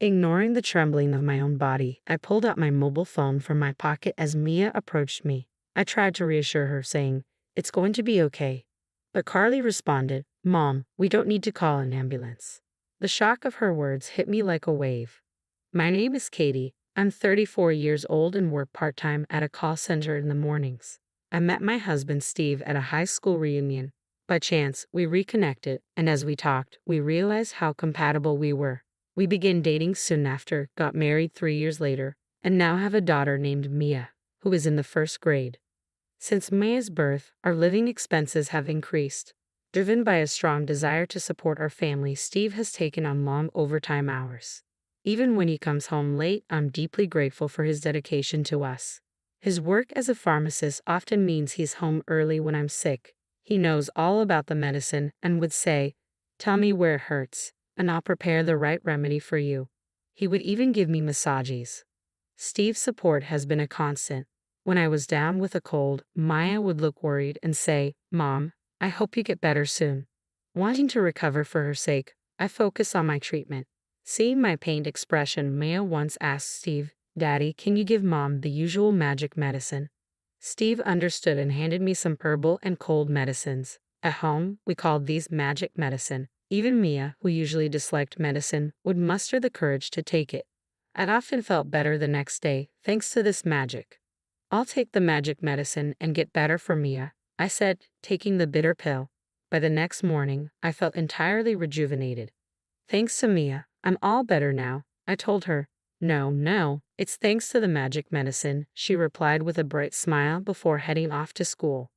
Ignoring the trembling of my own body, I pulled out my mobile phone from my pocket as Mia approached me. I tried to reassure her, saying, "It's going to be okay." But Carly responded, "Mom, we don't need to call an ambulance." The shock of her words hit me like a wave. My name is Katie. I'm 34 years old and work part-time at a call center in the mornings. I met my husband Steve at a high school reunion. By chance, we reconnected, and as we talked, we realized how compatible we were. We began dating soon after, got married 3 years later, and now have a daughter named Mia, who is in the first grade. Since Mia's birth, our living expenses have increased. Driven by a strong desire to support our family, Steve has taken on long overtime hours. Even when he comes home late, I'm deeply grateful for his dedication to us. His work as a pharmacist often means he's home early when I'm sick. He knows all about the medicine and would say, "Tell me where it hurts, and I'll prepare the right remedy for you." He would even give me massages. Steve's support has been a constant. When I was down with a cold, Maya would look worried and say, "Mom, I hope you get better soon." Wanting to recover for her sake, I focus on my treatment. Seeing my pained expression, Maya once asked Steve, "Daddy, can you give Mom the usual magic medicine?" Steve understood and handed me some herbal and cold medicines. At home, we called these magic medicine. Even Mia, who usually disliked medicine, would muster the courage to take it. I'd often felt better the next day, thanks to this magic. "I'll take the magic medicine and get better for Mia," I said, taking the bitter pill. By the next morning, I felt entirely rejuvenated. "Thanks to Mia, I'm all better now," I told her. No, it's thanks to the magic medicine," she replied with a bright smile before heading off to school.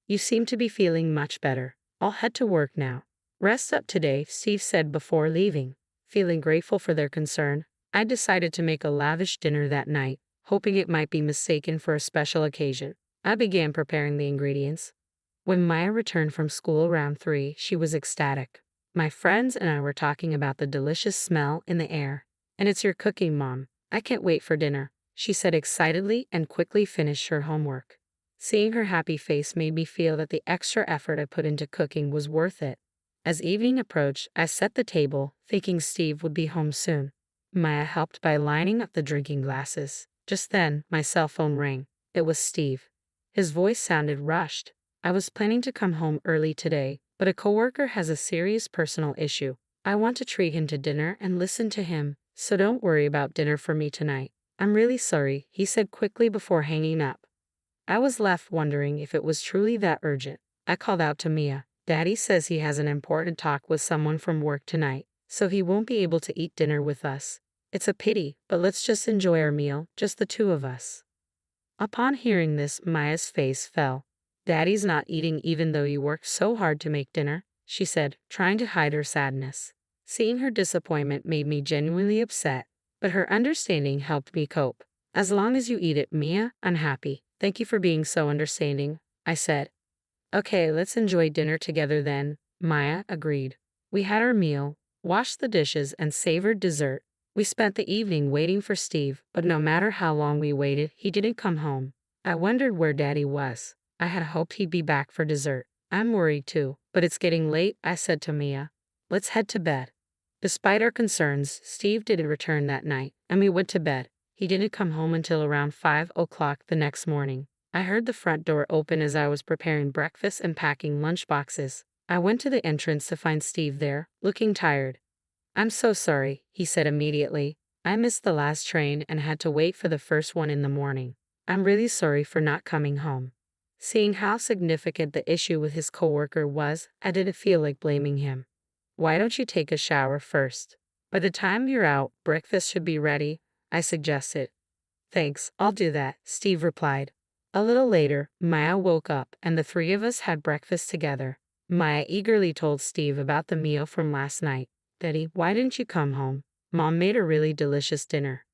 "You seem to be feeling much better. I'll head to work now." "Rest up today," Steve said before leaving. Feeling grateful for their concern, I decided to make a lavish dinner that night, hoping it might be mistaken for a special occasion. I began preparing the ingredients. When Maya returned from school around 3, she was ecstatic. "My friends and I were talking about the delicious smell in the air. And it's your cooking, Mom. I can't wait for dinner," she said excitedly and quickly finished her homework. Seeing her happy face made me feel that the extra effort I put into cooking was worth it. As evening approached, I set the table, thinking Steve would be home soon. Maya helped by lining up the drinking glasses. Just then, my cell phone rang. It was Steve. His voice sounded rushed. "I was planning to come home early today, but a coworker has a serious personal issue. I want to treat him to dinner and listen to him, so don't worry about dinner for me tonight. I'm really sorry," he said quickly before hanging up. I was left wondering if it was truly that urgent. I called out to Mia. "Daddy says he has an important talk with someone from work tonight, so he won't be able to eat dinner with us. It's a pity, but let's just enjoy our meal, just the two of us." Upon hearing this, Maya's face fell. "Daddy's not eating even though you worked so hard to make dinner," she said, trying to hide her sadness. Seeing her disappointment made me genuinely upset, but her understanding helped me cope. "As long as you eat it, Mia, I'm happy. Thank you for being so understanding," I said. "Okay, let's enjoy dinner together then," Maya agreed. We had our meal, washed the dishes, and savored dessert. We spent the evening waiting for Steve, but no matter how long we waited, he didn't come home. I wondered where Daddy was. I had hoped he'd be back for dessert. "I'm worried too, but it's getting late," I said to Mia. "Let's head to bed." Despite our concerns, Steve didn't return that night, and we went to bed. He didn't come home until around 5 o'clock the next morning. I heard the front door open as I was preparing breakfast and packing lunch boxes. I went to the entrance to find Steve there, looking tired. "I'm so sorry," he said immediately. "I missed the last train and had to wait for the first one in the morning. I'm really sorry for not coming home." Seeing how significant the issue with his coworker was, I didn't feel like blaming him. "Why don't you take a shower first? By the time you're out, breakfast should be ready," I suggested. "Thanks, I'll do that," Steve replied. A little later, Maya woke up and the three of us had breakfast together. Maya eagerly told Steve about the meal from last night. "Daddy, why didn't you come home? Mom made a really delicious dinner."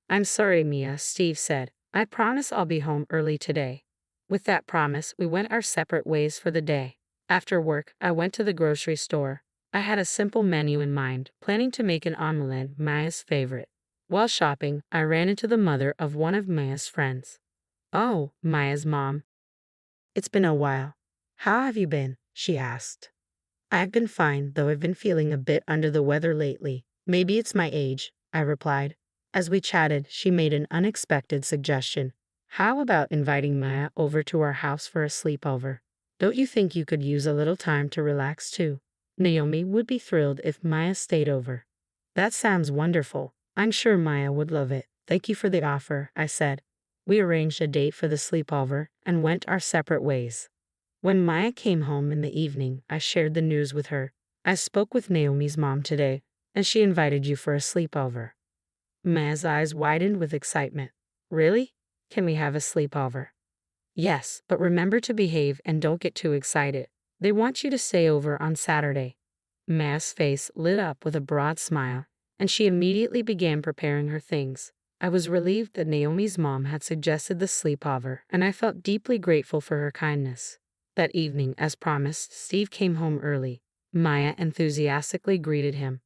"I'm sorry, Mia," Steve said. "I promise I'll be home early today." With that promise, we went our separate ways for the day. After work, I went to the grocery store. I had a simple menu in mind, planning to make an omelette, Maya's favorite. While shopping, I ran into the mother of one of Maya's friends. "Oh, Maya's mom. It's been a while. How have you been?" she asked. "I've been fine, though I've been feeling a bit under the weather lately. Maybe it's my age," I replied. As we chatted, she made an unexpected suggestion. How about inviting Maya over to our house for a sleepover? Don't you think you could use a little time to relax too? Naomi would be thrilled if Maya stayed over. That sounds wonderful. I'm sure Maya would love it. Thank you for the offer, I said. We arranged a date for the sleepover and went our separate ways. When Maya came home in the evening, I shared the news with her. I spoke with Naomi's mom today, and she invited you for a sleepover. Maya's eyes widened with excitement. Really? Can we have a sleepover? Yes, but remember to behave and don't get too excited. They want you to stay over on Saturday. Maya's face lit up with a broad smile, and she immediately began preparing her things. I was relieved that Naomi's mom had suggested the sleepover, and I felt deeply grateful for her kindness. That evening, as promised, Steve came home early. Maya enthusiastically greeted him.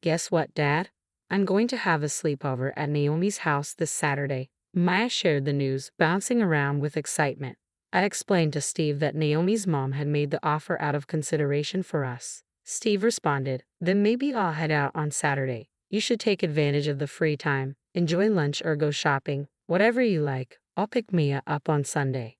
Guess what, Dad? I'm going to have a sleepover at Naomi's house this Saturday. Maya shared the news, bouncing around with excitement. I explained to Steve that Naomi's mom had made the offer out of consideration for us. Steve responded, then maybe I'll head out on Saturday. You should take advantage of the free time, enjoy lunch or go shopping, whatever you like. I'll pick Mia up on Sunday.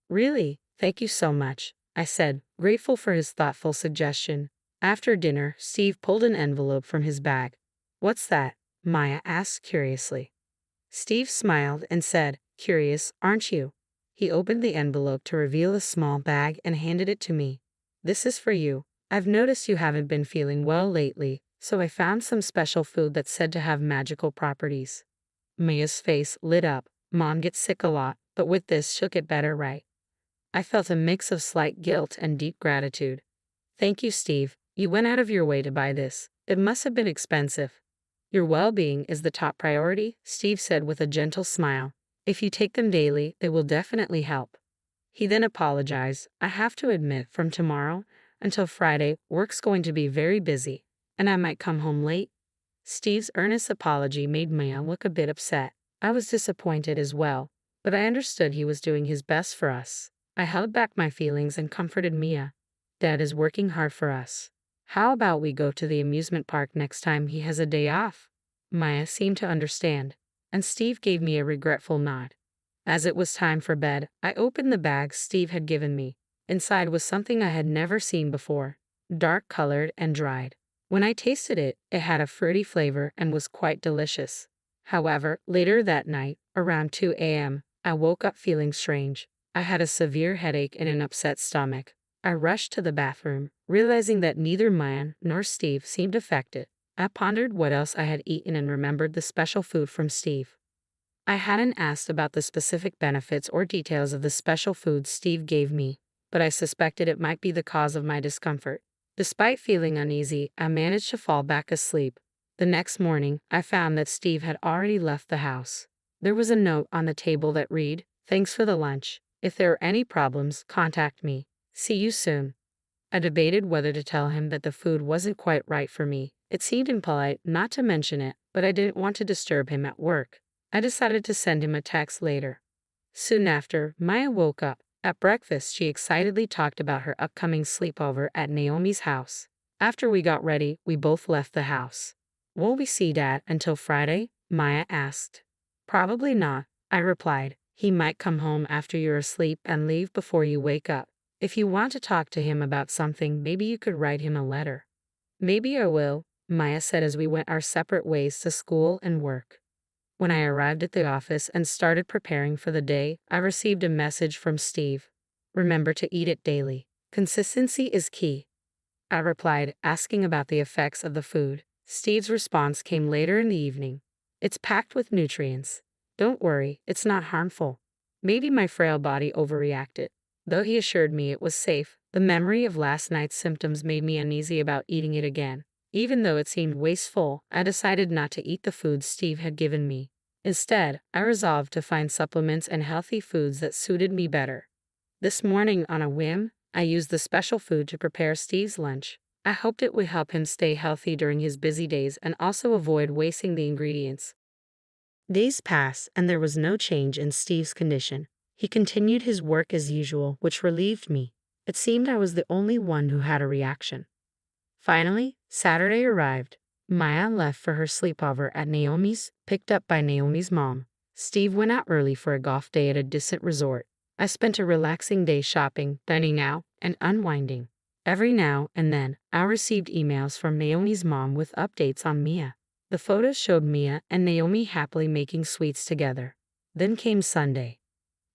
Really? Thank you so much, I said, grateful for his thoughtful suggestion. After dinner, Steve pulled an envelope from his bag. What's that? Maya asked curiously. Steve smiled and said, curious, aren't you? He opened the envelope to reveal a small bag and handed it to me. This is for you. I've noticed you haven't been feeling well lately, so I found some special food that's said to have magical properties. Maya's face lit up. Mom gets sick a lot, but with this she'll get better, right? I felt a mix of slight guilt and deep gratitude. Thank you, Steve. You went out of your way to buy this. It must have been expensive. Your well-being is the top priority, Steve said with a gentle smile. If you take them daily, they will definitely help. He then apologized. I have to admit, from tomorrow until Friday, work's going to be very busy, and I might come home late. Steve's earnest apology made Maya look a bit upset. I was disappointed as well, but I understood he was doing his best for us. I held back my feelings and comforted Mia. Dad is working hard for us. How about we go to the amusement park next time he has a day off? Maya seemed to understand, and Steve gave me a regretful nod. As it was time for bed, I opened the bag Steve had given me. Inside was something I had never seen before, dark-colored and dried. When I tasted it, it had a fruity flavor and was quite delicious. However, later that night, around 2 a.m., I woke up feeling strange. I had a severe headache and an upset stomach. I rushed to the bathroom, realizing that neither Maya nor Steve seemed affected. I pondered what else I had eaten and remembered the special food from Steve. I hadn't asked about the specific benefits or details of the special food Steve gave me, but I suspected it might be the cause of my discomfort. Despite feeling uneasy, I managed to fall back asleep. The next morning, I found that Steve had already left the house. There was a note on the table that read, "Thanks for the lunch. If there are any problems, contact me. See you soon." I debated whether to tell him that the food wasn't quite right for me. It seemed impolite not to mention it, but I didn't want to disturb him at work. I decided to send him a text later. Soon after, Maya woke up. At breakfast, she excitedly talked about her upcoming sleepover at Naomi's house. After we got ready, we both left the house. Won't we see Dad until Friday? Maya asked. Probably not, I replied. He might come home after you're asleep and leave before you wake up. If you want to talk to him about something, maybe you could write him a letter. Maybe I will, Maya said as we went our separate ways to school and work. When I arrived at the office and started preparing for the day, I received a message from Steve. Remember to eat it daily. Consistency is key. I replied, asking about the effects of the food. Steve's response came later in the evening. It's packed with nutrients. Don't worry, it's not harmful. Maybe my frail body overreacted. Though he assured me it was safe, the memory of last night's symptoms made me uneasy about eating it again. Even though it seemed wasteful, I decided not to eat the food Steve had given me. Instead, I resolved to find supplements and healthy foods that suited me better. This morning, on a whim, I used the special food to prepare Steve's lunch. I hoped it would help him stay healthy during his busy days and also avoid wasting the ingredients. Days passed, and there was no change in Steve's condition. He continued his work as usual, which relieved me. It seemed I was the only one who had a reaction. Finally, Saturday arrived. Maya left for her sleepover at Naomi's, picked up by Naomi's mom. Steve went out early for a golf day at a distant resort. I spent a relaxing day shopping, dining out, and unwinding. Every now and then, I received emails from Naomi's mom with updates on Mia. The photos showed Mia and Naomi happily making sweets together. Then came Sunday.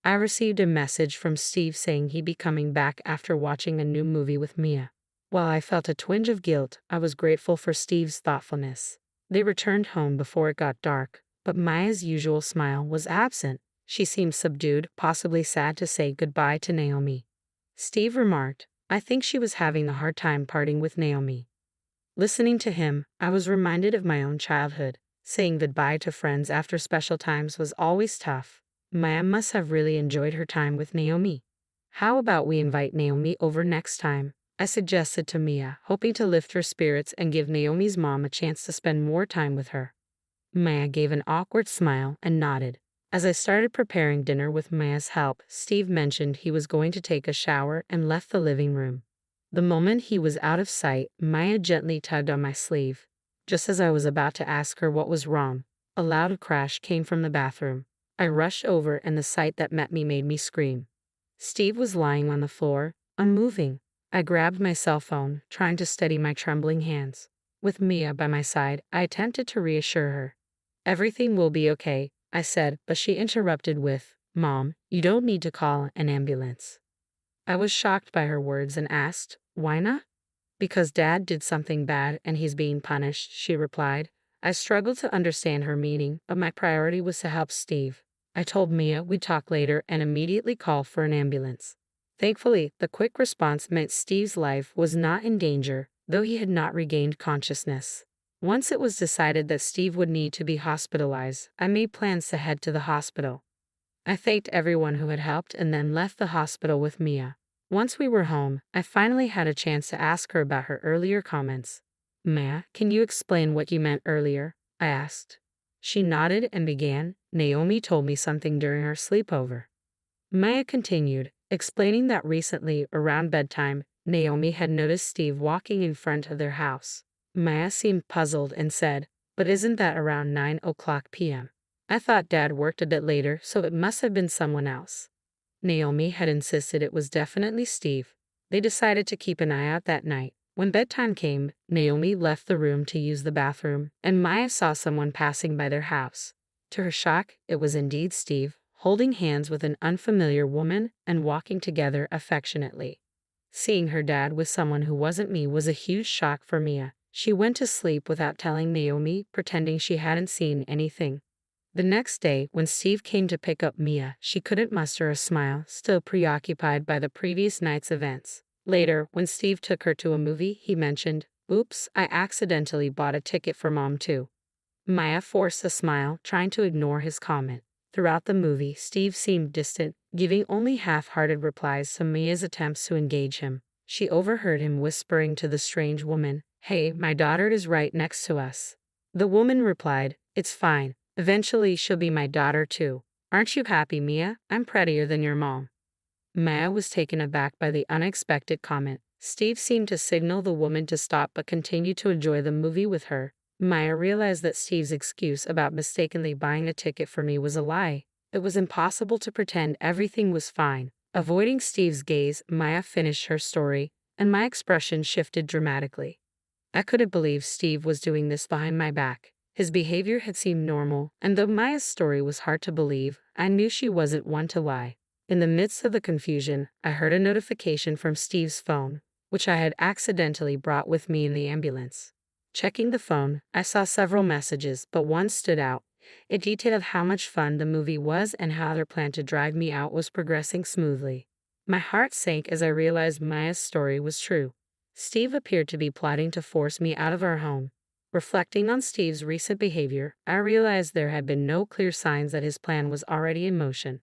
I received a message from Steve saying he'd be coming back after watching a new movie with Mia. While I felt a twinge of guilt, I was grateful for Steve's thoughtfulness. They returned home before it got dark, but Maya's usual smile was absent. She seemed subdued, possibly sad to say goodbye to Naomi. Steve remarked, "I think she was having a hard time parting with Naomi." Listening to him, I was reminded of my own childhood. Saying goodbye to friends after special times was always tough. Maya must have really enjoyed her time with Naomi. "How about we invite Naomi over next time?" I suggested to Mia, hoping to lift her spirits and give Naomi's mom a chance to spend more time with her. Maya gave an awkward smile and nodded. As I started preparing dinner with Maya's help, Steve mentioned he was going to take a shower and left the living room. The moment he was out of sight, Maya gently tugged on my sleeve. Just as I was about to ask her what was wrong, a loud crash came from the bathroom. I rushed over and the sight that met me made me scream. Steve was lying on the floor, unmoving. I grabbed my cell phone, trying to steady my trembling hands. With Mia by my side, I attempted to reassure her. "Everything will be okay," I said, but she interrupted with, "Mom, you don't need to call an ambulance." I was shocked by her words and asked, "Why not?" "Because Dad did something bad and he's being punished," she replied. I struggled to understand her meaning, but my priority was to help Steve. I told Mia we'd talk later and immediately called for an ambulance. Thankfully, the quick response meant Steve's life was not in danger, though he had not regained consciousness. Once it was decided that Steve would need to be hospitalized, I made plans to head to the hospital. I thanked everyone who had helped and then left the hospital with Mia. Once we were home, I finally had a chance to ask her about her earlier comments. "Mia, can you explain what you meant earlier?" I asked. She nodded and began, "Naomi told me something during our sleepover." Maya continued, explaining that recently, around bedtime, Naomi had noticed Steve walking in front of their house. Maya seemed puzzled and said, "But isn't that around 9 p.m.? I thought Dad worked a bit later, so it must have been someone else." Naomi had insisted it was definitely Steve. They decided to keep an eye out that night. When bedtime came, Naomi left the room to use the bathroom, and Maya saw someone passing by their house. To her shock, it was indeed Steve, holding hands with an unfamiliar woman and walking together affectionately. Seeing her dad with someone who wasn't me was a huge shock for Mia. She went to sleep without telling Naomi, pretending she hadn't seen anything. The next day, when Steve came to pick up Mia, she couldn't muster a smile, still preoccupied by the previous night's events. Later, when Steve took her to a movie, he mentioned, "Oops, I accidentally bought a ticket for Mom too." Maya forced a smile, trying to ignore his comment. Throughout the movie, Steve seemed distant, giving only half-hearted replies to Mia's attempts to engage him. She overheard him whispering to the strange woman, "Hey, my daughter is right next to us." The woman replied, "It's fine. Eventually she'll be my daughter too. Aren't you happy, Mia? I'm prettier than your mom." Maya was taken aback by the unexpected comment. Steve seemed to signal the woman to stop but continued to enjoy the movie with her. Maya realized that Steve's excuse about mistakenly buying a ticket for me was a lie. It was impossible to pretend everything was fine. Avoiding Steve's gaze, Maya finished her story, and my expression shifted dramatically. I couldn't believe Steve was doing this behind my back. His behavior had seemed normal, and though Maya's story was hard to believe, I knew she wasn't one to lie. In the midst of the confusion, I heard a notification from Steve's phone, which I had accidentally brought with me in the ambulance. Checking the phone, I saw several messages, but one stood out. It detailed how much fun the movie was and how their plan to drive me out was progressing smoothly. My heart sank as I realized Maya's story was true. Steve appeared to be plotting to force me out of our home. Reflecting on Steve's recent behavior, I realized there had been no clear signs that his plan was already in motion.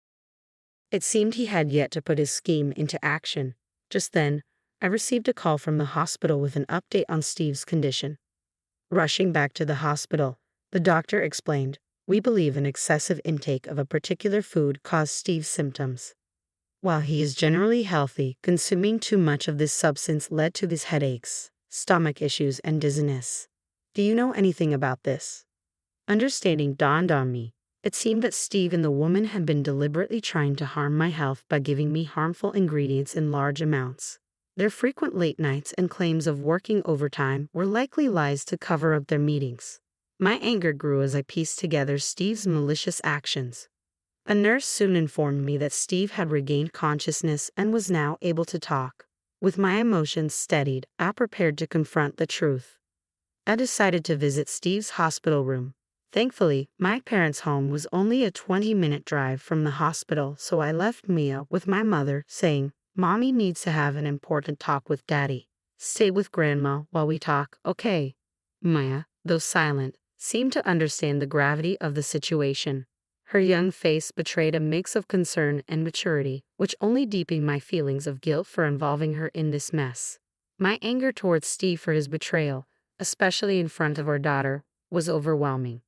It seemed he had yet to put his scheme into action. Just then, I received a call from the hospital with an update on Steve's condition. Rushing back to the hospital, the doctor explained, "We believe an excessive intake of a particular food caused Steve's symptoms. While he is generally healthy, consuming too much of this substance led to his headaches, stomach issues, and dizziness. Do you know anything about this? Understanding dawned on me. It seemed that Steve and the woman had been deliberately trying to harm my health by giving me harmful ingredients in large amounts. Their frequent late nights and claims of working overtime were likely lies to cover up their meetings. My anger grew as I pieced together Steve's malicious actions. A nurse soon informed me that Steve had regained consciousness and was now able to talk. With my emotions steadied, I prepared to confront the truth. I decided to visit Steve's hospital room. Thankfully, my parents' home was only a 20-minute drive from the hospital, so I left Mia with my mother, saying, "Mommy needs to have an important talk with Daddy. Stay with Grandma while we talk, okay?" Mia, though silent, seemed to understand the gravity of the situation. Her young face betrayed a mix of concern and maturity, which only deepened my feelings of guilt for involving her in this mess. My anger towards Steve for his betrayal, especially in front of our daughter, was overwhelming.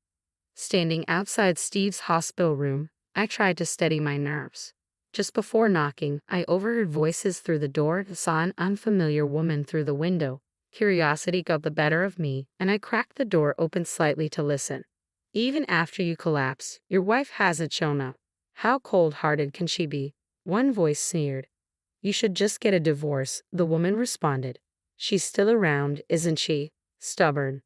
Standing outside Steve's hospital room, I tried to steady my nerves. Just before knocking, I overheard voices through the door and saw an unfamiliar woman through the window. Curiosity got the better of me, and I cracked the door open slightly to listen. "Even after you collapse, your wife hasn't shown up. How cold-hearted can she be?" One voice sneered. "You should just get a divorce," the woman responded. "She's still around, isn't she? Stubborn."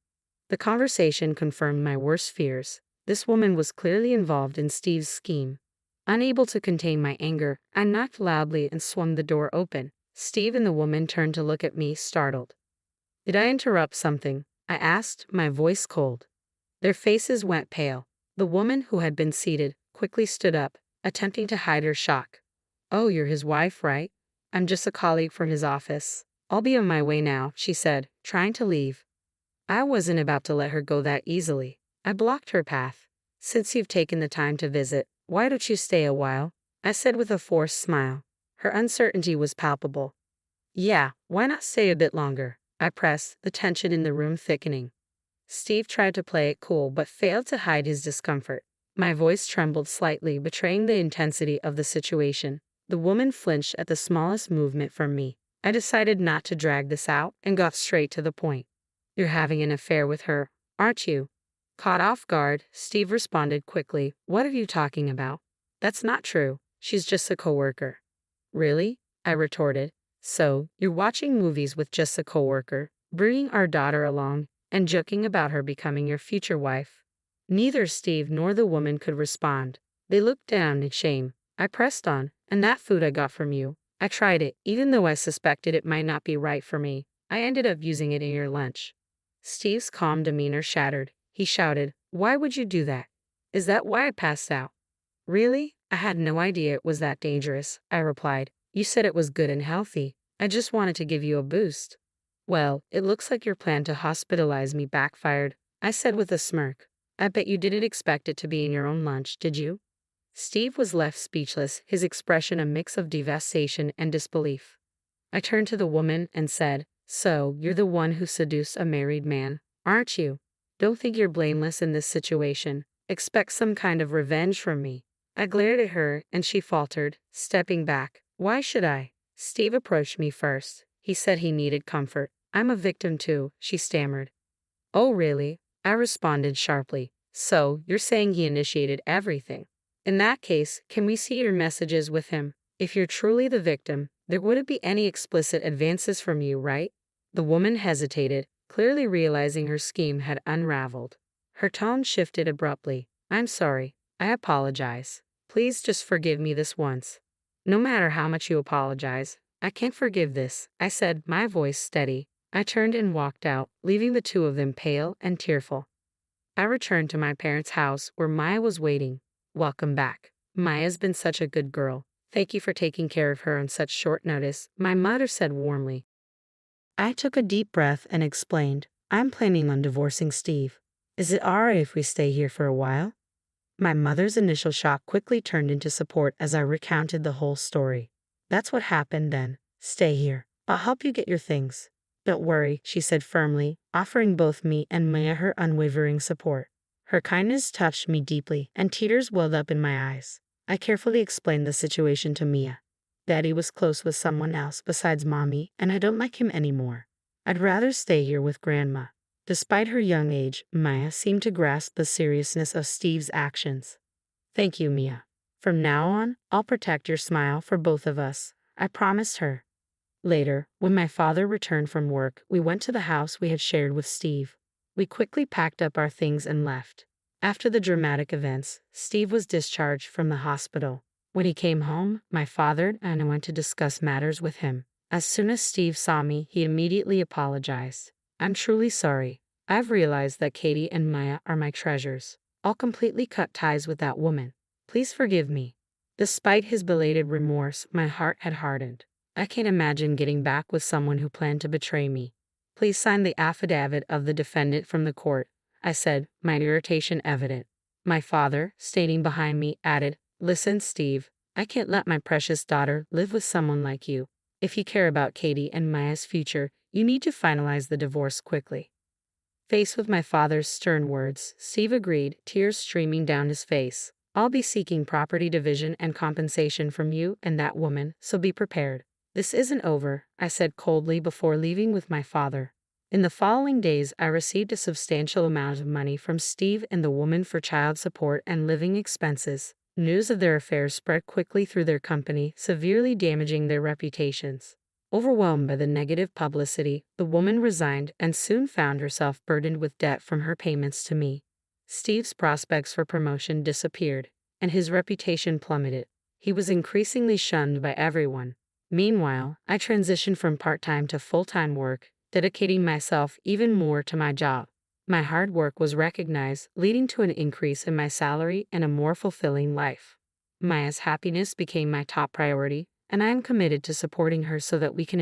The conversation confirmed my worst fears. This woman was clearly involved in Steve's scheme. Unable to contain my anger, I knocked loudly and swung the door open. Steve and the woman turned to look at me, startled. "Did I interrupt something?" I asked, my voice cold. Their faces went pale. The woman, who had been seated, quickly stood up, attempting to hide her shock. "Oh, you're his wife, right? I'm just a colleague from his office. I'll be on my way now," she said, trying to leave. I wasn't about to let her go that easily. I blocked her path. "Since you've taken the time to visit, why don't you stay a while?" I said with a forced smile. Her uncertainty was palpable. "Yeah, why not stay a bit longer?" I pressed, the tension in the room thickening. Steve tried to play it cool but failed to hide his discomfort. My voice trembled slightly, betraying the intensity of the situation. The woman flinched at the smallest movement from me. I decided not to drag this out and got straight to the point. "You're having an affair with her, aren't you?" Caught off guard, Steve responded quickly, "What are you talking about? That's not true. She's just a coworker." "Really?" I retorted. "So, you're watching movies with just a coworker, bringing our daughter along, and joking about her becoming your future wife?" Neither Steve nor the woman could respond. They looked down in shame. I pressed on, "And that food I got from you. I tried it, even though I suspected it might not be right for me. I ended up using it in your lunch." Steve's calm demeanor shattered. He shouted, "Why would you do that? Is that why I passed out?" "Really? I had no idea it was that dangerous," I replied. "You said it was good and healthy. I just wanted to give you a boost." "Well, it looks like your plan to hospitalize me backfired," I said with a smirk. "I bet you didn't expect it to be in your own lunch, did you?" Steve was left speechless, his expression a mix of devastation and disbelief. I turned to the woman and said, "So, you're the one who seduced a married man, aren't you? Don't think you're blameless in this situation. Expect some kind of revenge from me." I glared at her, and she faltered, stepping back. "Why should I?" Steve approached me first. He said he needed comfort. "I'm a victim too," she stammered. "Oh, really?" I responded sharply. "So, you're saying he initiated everything? In that case, can we see your messages with him? If you're truly the victim, there wouldn't be any explicit advances from you, right?" The woman hesitated, clearly realizing her scheme had unraveled. Her tone shifted abruptly. "I'm sorry. I apologize. Please just forgive me this once." "No matter how much you apologize, I can't forgive this," I said, my voice steady. I turned and walked out, leaving the two of them pale and tearful. I returned to my parents' house, where Maya was waiting. "Welcome back. Maya's been such a good girl. Thank you for taking care of her on such short notice," my mother said warmly. I took a deep breath and explained, "I'm planning on divorcing Steve. Is it alright if we stay here for a while?" My mother's initial shock quickly turned into support as I recounted the whole story. "That's what happened then. Stay here. I'll help you get your things." "Don't worry," she said firmly, offering both me and Maya her unwavering support. Her kindness touched me deeply, and tears welled up in my eyes. I carefully explained the situation to Mia. "Daddy was close with someone else besides Mommy, and I don't like him anymore. I'd rather stay here with Grandma." Despite her young age, Maya seemed to grasp the seriousness of Steve's actions. Thank you, Mia. From now on, I'll protect your smile for both of us, I promised her. Later, when my father returned from work, we went to the house we had shared with Steve. We quickly packed up our things and left. After the dramatic events, Steve was discharged from the hospital. When he came home, my father and I went to discuss matters with him. As soon as Steve saw me, he immediately apologized. I'm truly sorry. I've realized that Katie and Maya are my treasures. I'll completely cut ties with that woman. Please forgive me. Despite his belated remorse, my heart had hardened. I can't imagine getting back with someone who planned to betray me. Please sign the affidavit of the defendant from the court, I said, my irritation evident. My father, standing behind me, added, Listen, Steve, I can't let my precious daughter live with someone like you. If you care about Katie and Maya's future, you need to finalize the divorce quickly. Faced with my father's stern words, Steve agreed, tears streaming down his face. I'll be seeking property division and compensation from you and that woman, so be prepared. This isn't over, I said coldly before leaving with my father. In the following days, I received a substantial amount of money from Steve and the woman for child support and living expenses. News of their affairs spread quickly through their company, severely damaging their reputations. Overwhelmed by the negative publicity, the woman resigned and soon found herself burdened with debt from her payments to me. Steve's prospects for promotion disappeared, and his reputation plummeted. He was increasingly shunned by everyone. Meanwhile, I transitioned from part-time to full-time work, dedicating myself even more to my job. My hard work was recognized, leading to an increase in my salary and a more fulfilling life. Maya's happiness became my top priority, and I am committed to supporting her so that we can